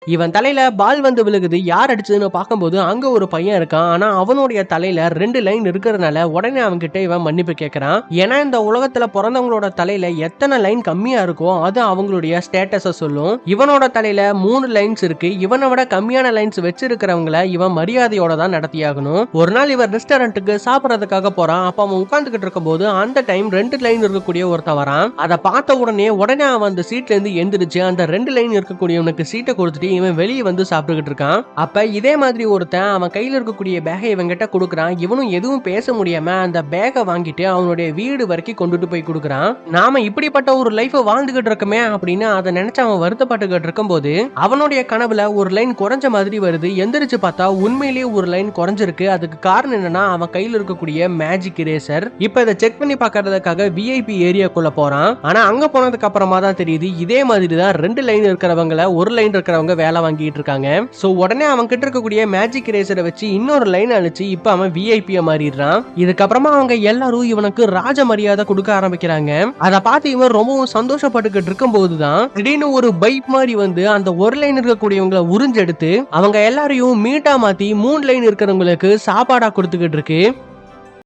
இவன் தலையில பால் வந்து விழுகுது. யார் அடிச்சதுன்னு பார்க்கும்போது அங்க ஒரு பையன் இருக்கான். ஆனா அவனுடைய தலையில 2 லைன் இருக்கிறதுனால உடனே அவன்கிட்ட இவன் மன்னிப்பு கேட்கறான். ஏன்னா இந்த உலகத்துல பிறந்தவங்களோட தலையில எத்தனை லைன் கம்மியா இருக்கோ அது அவங்களுடைய ஸ்டேட்டஸ சொல்லும். இவனோட தலையில 3 லைன்ஸ் இருக்கு. இவனை விட கம்மியான லைன்ஸ் வச்சிருக்கிறவங்கள இவன் மரியாதையோட தான் நடத்தியாகணும். ஒரு நாள் இவன் ரெஸ்டாரண்ட்டுக்கு சாப்பிடறதுக்காக போறான். அப்ப அவன் உட்கார்ந்துகிட்டு இருக்கும்போது அந்த டைம் 2 லைன் இருக்கக்கூடிய ஒருத்தன் வரான். அதை பார்த்த உடனே அவன் அந்த சீட்ல இருந்து எந்திரிச்சு அந்த 2 லைன் இருக்கக்கூடியவனுக்கு சீட்டை கொடுத்துட்டு இவன் வெளியே வந்து சாப்பிட்டுக்கிட்டு இருக்கான். அப்ப இதே மாதிரி ஒருத்தன் அவன் கையில இருக்கக்கூடிய பேகை இவன் கிட்ட கொடுக்குறான். இவனும் எதுவும் பேச முடியாம அந்த பேகை வாங்கிட்டு அவனுடைய வீடு வரைக்கும் கொண்டுட்டு போய் கொடுக்குறான். நாம இப்படிப்பட்ட ஒரு லைஃப் வாழ்ந்துகிட்டு இருக்கமே அப்படின்னு அதை நினைச்சு அவன் வருத்தப்பட்டுக்கிட்டு இருக்கும் போது அவனுடைய கனவுல ஒரு லைன் குறைஞ்ச மாதிரி வருது. எந்திரிச்சு பார்த்தா உண்மையிலேயே ஒரு லைன் குறைஞ்சிருக்கு. அதுக்கு காரணம் என்னன்னா அவன் கையில இருக்கக்கூடிய மேஜிக் இரேசர். இப்ப இதை செக் பண்ணி பாக்குறதுக்காக விஐபி ஏரியாக்குள்ள போறான். ஆனா அங்க போனதுக்கு அப்புறமா தான் தெரியுது இதே மாதிரி தான் 2 லைன் இருக்கிறவங்கள ஒரு லைன் இருக்கிறவங்க வேலை வாங்கிட்டு இருக்காங்க. சோ உடனே அவன் கிட்ட இருக்கக்கூடிய மேஜிக் இரேசரை வச்சு இன்னொரு லைன் அழிச்சு இப்ப அவன் விஐபியா மாறிடுறான். இதுக்கப்புறமா அவங்க எல்லாரும் இவனுக்கு ராஜ மரியாதை கொடுக்க ஆரம்பிக்கிறாங்க. அதை பார்த்து இவன் ரொம்பவும் சந்தோஷப்பட்டுக்கிட்டு இருக்கும் போதுதான் திடீர்னு ஒரு பைப் மாதிரி வந்து அந்த ஒரு லைன் இருக்கக்கூடியவங்களை உறிஞ்செடுத்து அவங்க எல்லாரையும் மீட்டா மாத்தி 3 லைன் இருக்கிறவங்களுக்கு சாப்பாடா கொடுத்துக்கிட்டு இருக்கு.